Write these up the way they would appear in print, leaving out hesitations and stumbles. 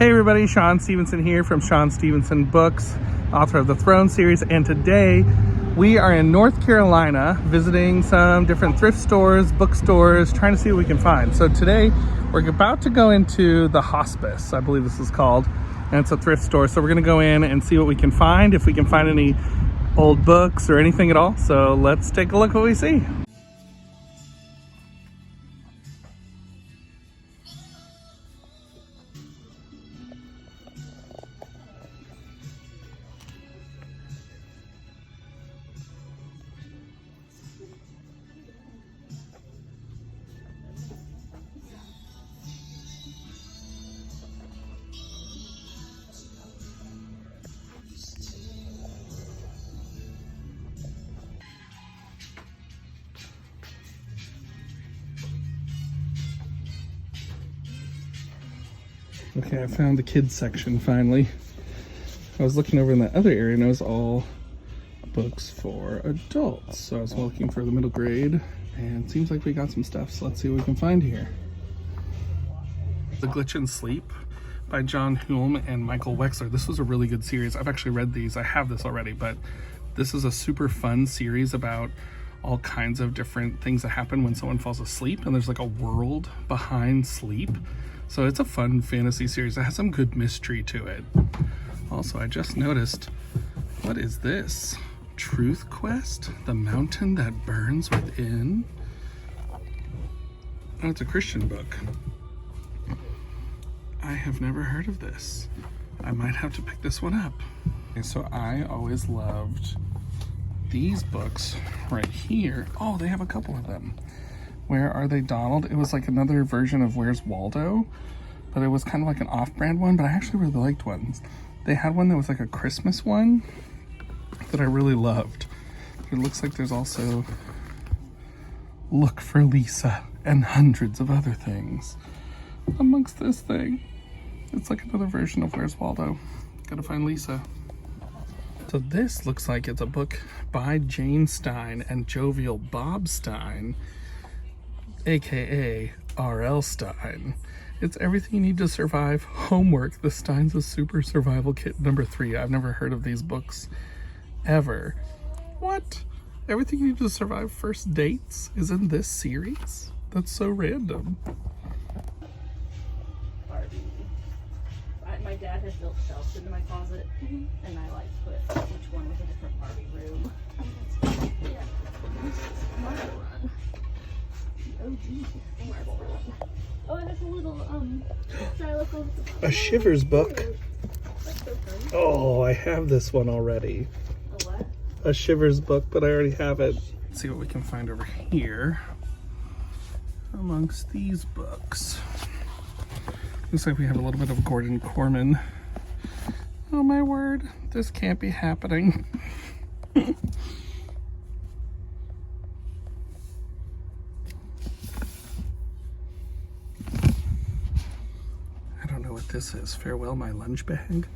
Hey everybody, Shaun Stevenson here from Shaun Stevenson Books, author of the Throne series, and today we are in North Carolina visiting some different thrift stores, bookstores, trying to see what we can find. So today we're about to go into the Hospice, I believe this is called, and it's a thrift store. So we're gonna go in and see what we can find, if we can find any old books or anything at all. So let's take a look what we see. Okay, I found the kids section finally. I was looking over in that other area and it was all books for adults. So I was looking for the middle grade and it seems like we got some stuff. So let's see what we can find here. The Glitch in Sleep by John Hulme and Michael Wexler. This was a really good series. I've actually read these. I have this already, but this is a super fun series about all kinds of different things that happen when someone falls asleep, and there's like a world behind sleep. So it's a fun fantasy series. It has some good mystery to it. Also, I just noticed, what is this? Truth Quest? The Mountain That Burns Within? Oh, it's a Christian book. I have never heard of this. I might have to pick this one up. Okay, so I always loved these books right here. Oh, they have a couple of them. Where Are They, Donald? It was like another version of Where's Waldo, but it was kind of like an off-brand one, but I actually really liked ones. They had one that was like a Christmas one that I really loved. It looks like there's also Look for Lisa and hundreds of other things amongst this thing. It's like another version of Where's Waldo. Gotta find Lisa. So this looks like it's a book by Jane Stein and Jovial Bob Stein, aka R.L. Stein. It's Everything You Need to Survive Homework, the Steins of Super Survival Kit #3. I've never heard of these books ever. What? Everything You Need to Survive First Dates is in this series? That's so random. Barbie. My dad has built shelves into my closet, and I like put each one with a different Barbie room. Yeah. This is Marble Run. OG Marble Run. Oh, it has a little stylical. A Shivers book. That's so fun. Oh, I have this one already. A what? A Shivers book, but I already have it. Let's see what we can find over here amongst these books. Looks like we have a little bit of Gordon Corman. Oh my word, this can't be happening. I don't know what this is. Farewell, My Lunch Bag.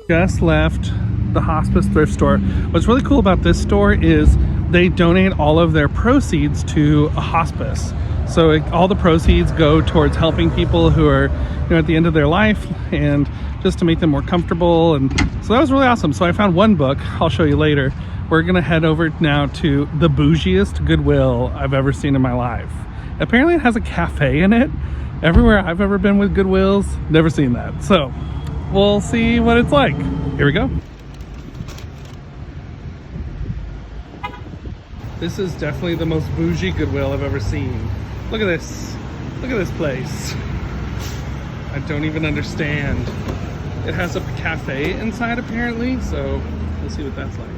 Just left the Hospice thrift store. What's really cool about this store is they donate all of their proceeds to a hospice. So all the proceeds go towards helping people who are, at the end of their life, and just to make them more comfortable. And so that was really awesome. So I found one book I'll show you later. We're gonna head over now to the bougiest Goodwill I've ever seen in my life. Apparently it has a cafe in it. Everywhere I've ever been with Goodwills, never seen that. So we'll see what it's like. Here we go. This is definitely the most bougie Goodwill I've ever seen. Look at this. Look at this place. I don't even understand. It has a cafe inside apparently, so we'll see what that's like.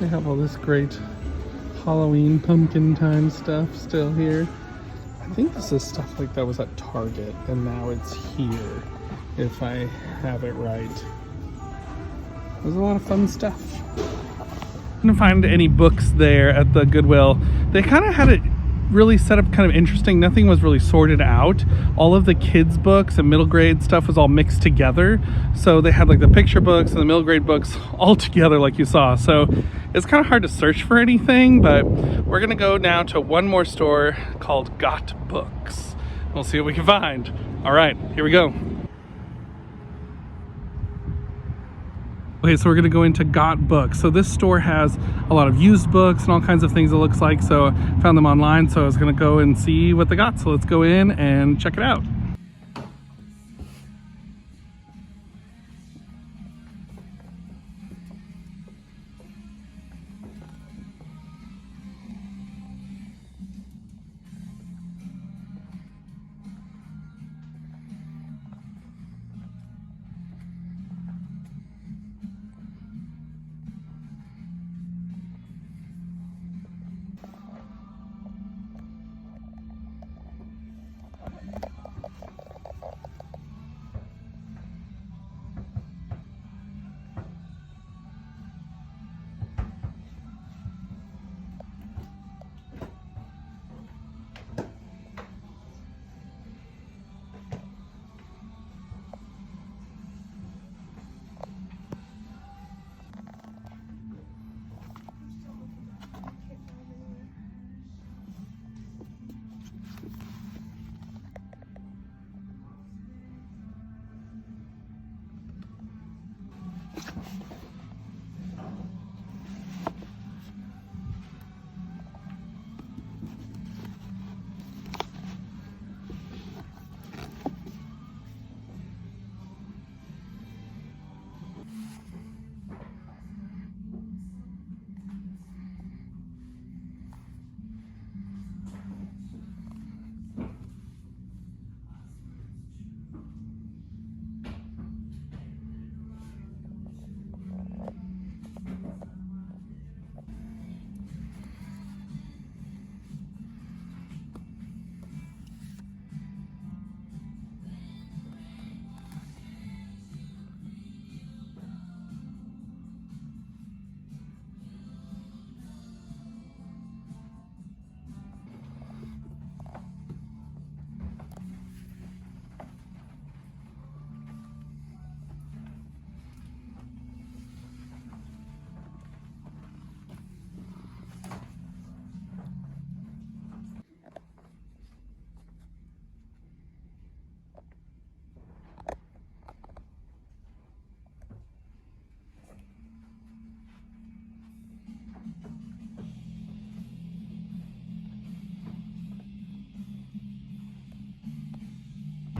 They have all this great Halloween pumpkin time stuff still here. I think this is stuff like that was at Target and now it's here, if I have it right. There's a lot of fun stuff. Couldn't find any books there at the Goodwill. They kind of had it really set up kind of interesting. Nothing was really sorted out. All of the kids books and middle grade stuff was all mixed together. So they had like the picture books and the middle grade books all together like you saw. So it's kind of hard to search for anything, but we're gonna go now to one more store called Got Books. We'll see what we can find. All right, here we go. Okay, so we're gonna go into Got Books. So this store has a lot of used books and all kinds of things it looks like. So I found them online, so I was gonna go and see what they got. So let's go in and check it out.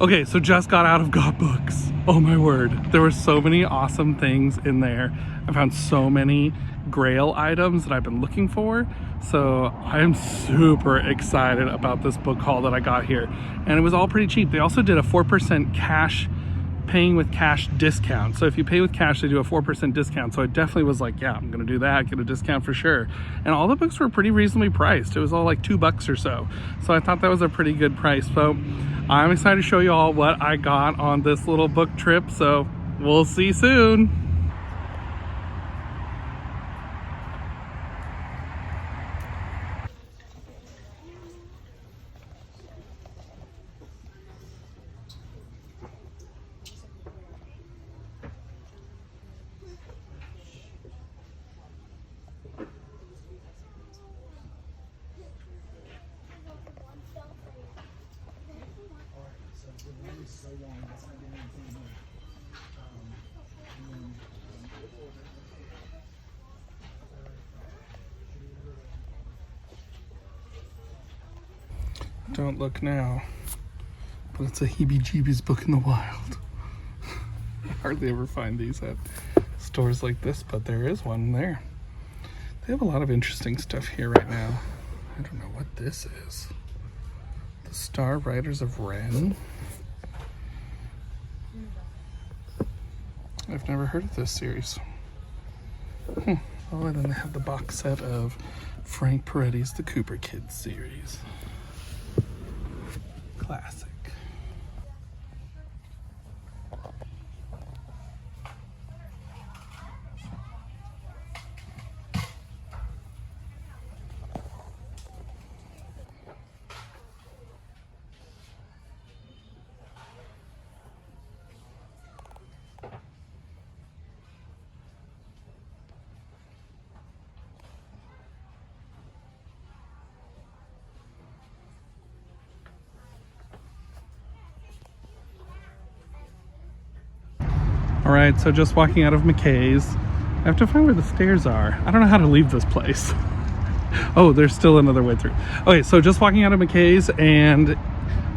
Okay, so just got out of Got Books. Oh my word, there were so many awesome things in there. I found so many grail items that I've been looking for. So I am super excited about this book haul that I got here. And it was all pretty cheap. They also did a 4% cash, paying with cash discount. So if you pay with cash, they do a 4% discount. So I definitely was like, yeah, I'm gonna do that, get a discount for sure. And all the books were pretty reasonably priced. It was all like $2 or so. So I thought that was a pretty good price. So I'm excited to show you all what I got on this little book trip. So we'll see soon. Don't look now, but it's a heebie-jeebies book in the wild. I hardly ever find these at stores like this, but there is one there. They have a lot of interesting stuff here right now. I don't know what this is. The Star Riders of Ren. I've never heard of this series. Oh, and then they have the box set of Frank Peretti's The Cooper Kids series. Classic. All right, so just walking out of McKay's. I have to find where the stairs are. I don't know how to leave this place. Oh, there's still another way through. Okay, so just walking out of McKay's, and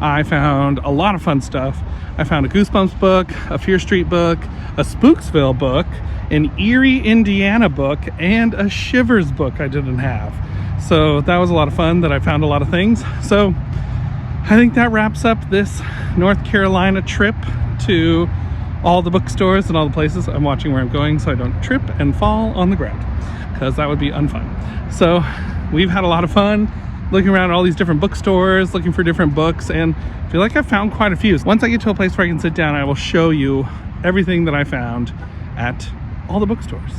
I found a lot of fun stuff. I found a Goosebumps book, a Fear Street book, a Spooksville book, an Erie, Indiana book, and a Shivers book I didn't have. So that was a lot of fun that I found a lot of things. So I think that wraps up this North Carolina trip to all the bookstores and all the places. I'm watching where I'm going so I don't trip and fall on the ground, because that would be unfun. So we've had a lot of fun looking around all these different bookstores, looking for different books, and I feel like I've found quite a few. Once I get to a place where I can sit down, I will show you everything that I found at all the bookstores.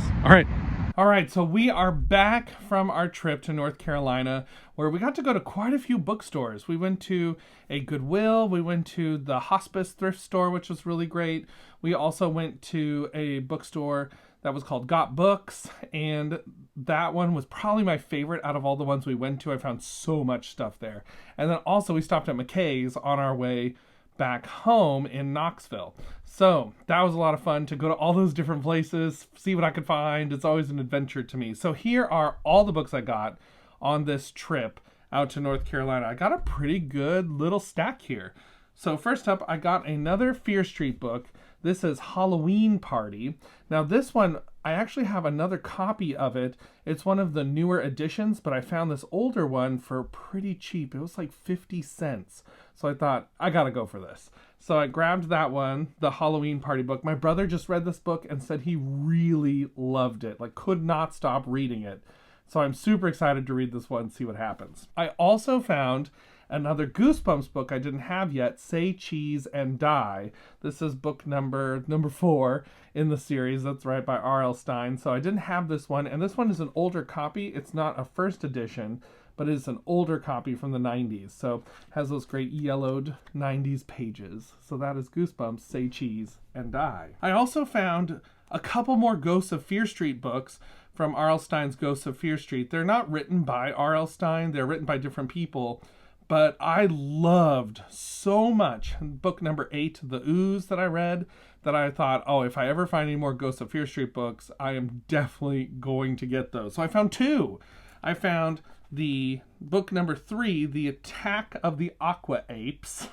All right, so we are back from our trip to North Carolina, where we got to go to quite a few bookstores. We went to a Goodwill, we went to the Hospice thrift store, which was really great. We also went to a bookstore that was called Got Books, and that one was probably my favorite out of all the ones we went to. I found so much stuff there. And then also we stopped at McKay's on our way back home in Knoxville. So that was a lot of fun to go to all those different places, see what I could find. It's always an adventure to me. So here are all the books I got on this trip out to North Carolina. I got a pretty good little stack here. So first up, I got another Fear Street book. This is Halloween Party. Now this one, I actually have another copy of it. It's one of the newer editions, but I found this older one for pretty cheap. It was like 50 cents. So I thought, I gotta go for this. So I grabbed that one, the Halloween Party book. My brother just read this book and said he really loved it, like could not stop reading it. So I'm super excited to read this one and see what happens. I also found another Goosebumps book I didn't have yet, Say Cheese and Die. This is book number 4 in the series. That's right, by R.L. Stine. So I didn't have this one, and this one is an older copy. It's not a first edition, but it's an older copy from the 90s. So it has those great yellowed 90s pages. So that is Goosebumps, Say Cheese and Die. I also found a couple more Ghosts of Fear Street books from R.L. Stine's Ghosts of Fear Street. They're not written by R.L. Stine. They're written by different people. But I loved so much book number 8, The Ooze, that I read, that I thought, oh, if I ever find any more Ghosts of Fear Street books, I am definitely going to get those. So I found 2. I found the book number 3, The Attack of the Aqua Apes.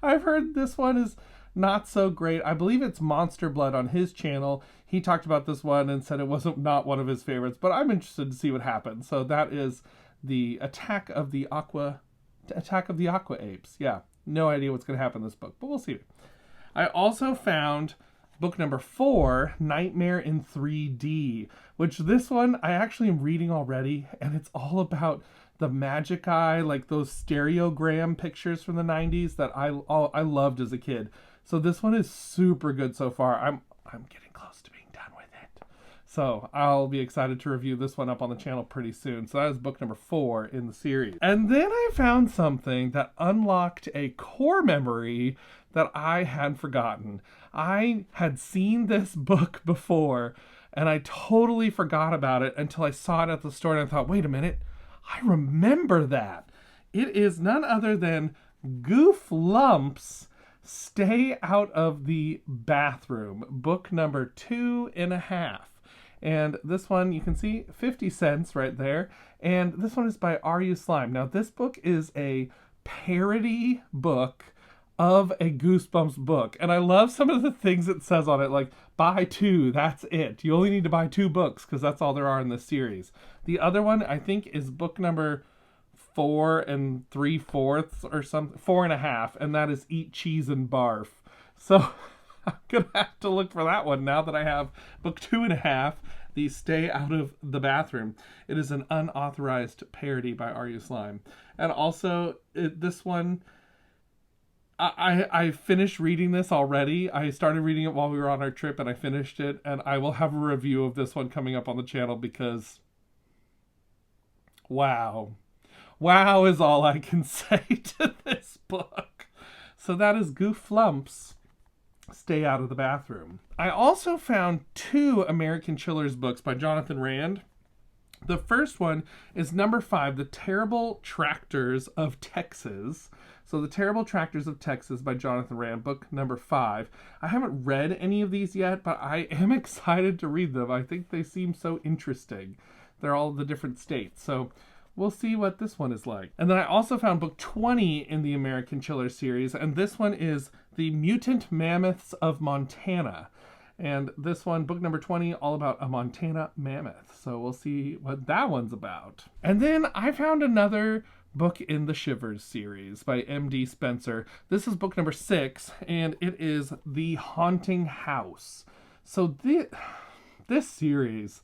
I've heard this one is not so great. I believe it's Monster Blood on his channel. He talked about this one and said it wasn't not one of his favorites, but I'm interested to see what happens. So that is The Attack of the Aqua Apes. Yeah, no idea what's going to happen in this book, but we'll see. I also found book number 4, Nightmare in 3D, which this one I actually am reading already, and it's all about the magic eye, like those stereogram pictures from the 90s that I loved as a kid. So this one is super good so far. I'm getting close to being done with it. So I'll be excited to review this one up on the channel pretty soon. So that is book number 4 in the series. And then I found something that unlocked a core memory that I had forgotten. I had seen this book before, and I totally forgot about it until I saw it at the store, and I thought, wait a minute, I remember that. It is none other than Gooflumps, Stay Out of the Bathroom, book number 2.5. And this one, you can see 50 cents right there. And this one is by R.U. Slime. Now, this book is a parody book of a Goosebumps book. And I love some of the things it says on it, like, buy 2, that's it. You only need to buy 2 books, because that's all there are in this series. The other one, I think, is book number 4 3/4 or something, 4.5, and that is Eat Cheese and Barf. So I'm gonna have to look for that one now that I have book 2.5, the Stay Out of the Bathroom. It is an unauthorized parody by R.U. Slime. And also, this one, I finished reading this already. I started reading it while we were on our trip, and I finished it. And I will have a review of this one coming up on the channel because, wow. Wow is all I can say to this book. So that is Goosebumps, Stay Out of the Bathroom. I also found 2 American Chillers books by Jonathan Rand. The first one is number 5, The Terrible Tractors of Texas. So The Terrible Tractors of Texas by Jonathan Rand, book number 5. I haven't read any of these yet, but I am excited to read them. I think they seem so interesting. They're all the different states. So we'll see what this one is like. And then I also found book 20 in the American Chiller series, and this one is The Mutant Mammoths of Montana. And this one, book number 20, all about a Montana mammoth. So we'll see what that one's about. And then I found another book in the Shivers series by M.D. Spencer. This is book number 6, and it is The Haunting House. So this series,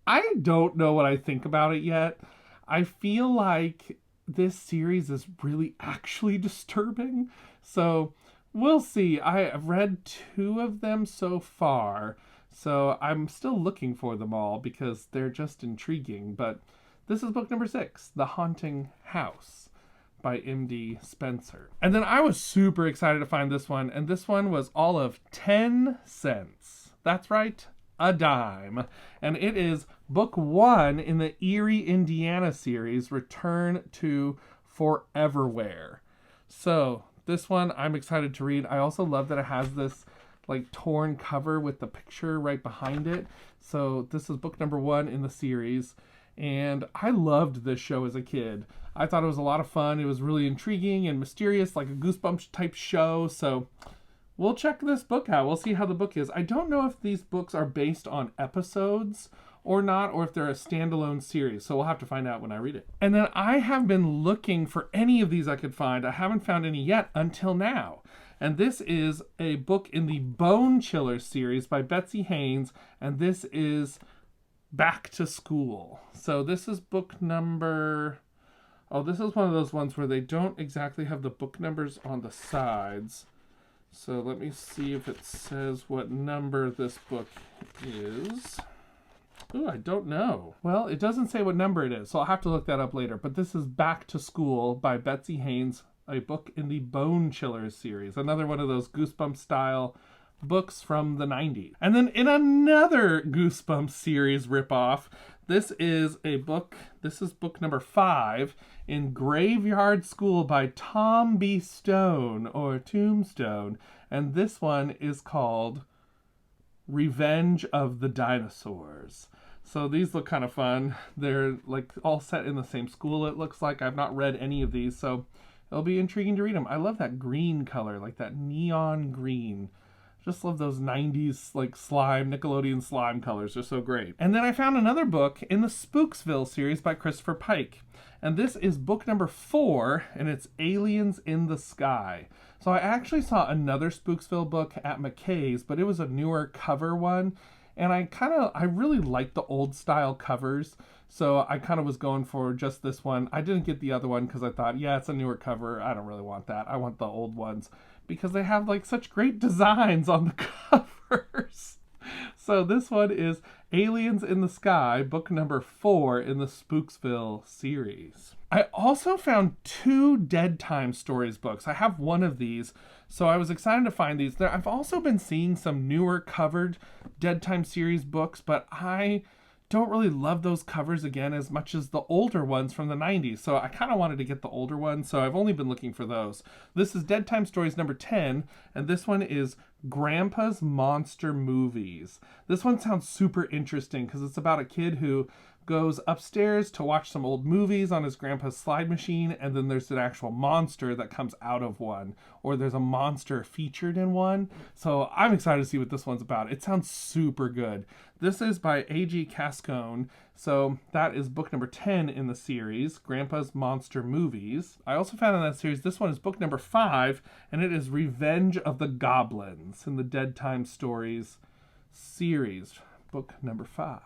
I don't know what I think about it yet. I feel like this series is really actually disturbing. So we'll see. I've read 2 of them so far. So I'm still looking for them all because they're just intriguing. But this is book number 6, The Haunting House by M.D. Spencer. And then I was super excited to find this one. And this one was all of 10 cents. That's right. A dime. And it is book 1 in the Erie, Indiana series, Return to Foreverwhere. So this one I'm excited to read. I also love that it has this like torn cover with the picture right behind it. So this is book number 1 in the series. And I loved this show as a kid. I thought it was a lot of fun. It was really intriguing and mysterious, like a Goosebumps type show. So we'll check this book out. We'll see how the book is. I don't know if these books are based on episodes or not, or if they're a standalone series. So we'll have to find out when I read it. And then I have been looking for any of these I could find. I haven't found any yet until now. And this is a book in the Bone Chiller series by Betsy Haynes. And this is Back to School. So this is book number... Oh, this is one of those ones where they don't exactly have the book numbers on the sides. So let me see if it says what number this book is. Ooh, I don't know. Well, it doesn't say what number it is, so I'll have to look that up later. But this is Back to School by Betsy Haynes, a book in the Bone Chillers series. Another one of those Goosebumps style books from the 90s. And then in another Goosebumps series ripoff, this is book number 5 in Graveyard School by Tom B. Stone, or Tombstone. And this one is called Revenge of the Dinosaurs. So these look kind of fun. They're like all set in the same school, it looks like. I've not read any of these, so it'll be intriguing to read them. I love that green color, like that neon green. Just love those 90s like slime, Nickelodeon slime colors. They're so great. And then I found another book in the Spooksville series by Christopher Pike. And this is book number 4, and it's Aliens in the Sky. So I actually saw another Spooksville book at McKay's, but it was a newer cover one. And I really like the old style covers. So I kind of was going for just this one. I didn't get the other one because I thought, yeah, it's a newer cover. I don't really want that. I want the old ones because they have like such great designs on the covers. So this one is Aliens in the Sky, book number 4 in the Spooksville series. I also found 2 Dead Time Stories books. I have one of these, so I was excited to find these. I've also been seeing some newer covered Dead Time series books, but I don't really love those covers again as much as the older ones from the 90s. So I kind of wanted to get the older ones, so I've only been looking for those. This is Dead Time Stories number 10, and this one is Grandpa's Monster Movies. This one sounds super interesting because it's about a kid who goes upstairs to watch some old movies on his grandpa's slide machine, and then there's an actual monster that comes out of one, or there's a monster featured in one. So I'm excited to see what this one's about. It sounds super good. This is by A.G. Cascone, so that is book number 10 in the series, Grandpa's Monster Movies. I also found in that series, this one is book number 5, and it is Revenge of the Goblins in the Dead Time Stories series, book number 5.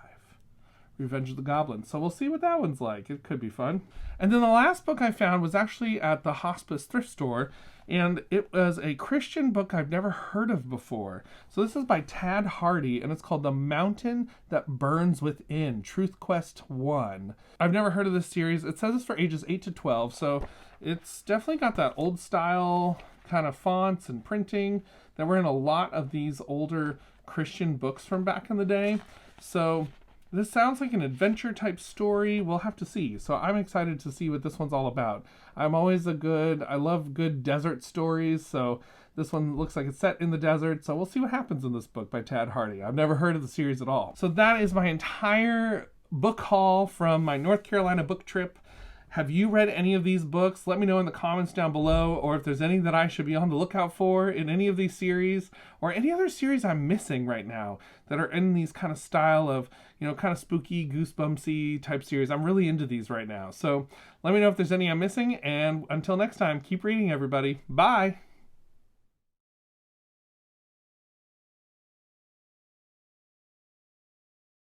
Revenge of the Goblins. So we'll see what that one's like. It could be fun. And then the last book I found was actually at the Hospice thrift store, and it was a Christian book I've never heard of before. So this is by Tad Hardy, and it's called The Mountain That Burns Within, Truth Quest 1. I've never heard of this series. It says it's for ages 8 to 12, so it's definitely got that old style kind of fonts and printing that were in a lot of these older Christian books from back in the day. So this sounds like an adventure type story. We'll have to see. So I'm excited to see what this one's all about. I love good desert stories. So this one looks like it's set in the desert. So we'll see what happens in this book by Tad Hardy. I've never heard of the series at all. So that is my entire book haul from my North Carolina book trip. Have you read any of these books? Let me know in the comments down below, or if there's any that I should be on the lookout for in any of these series, or any other series I'm missing right now that are in these kind of style of, kind of spooky, goosebumpsy type series. I'm really into these right now. So let me know if there's any I'm missing, and until next time, keep reading, everybody. Bye!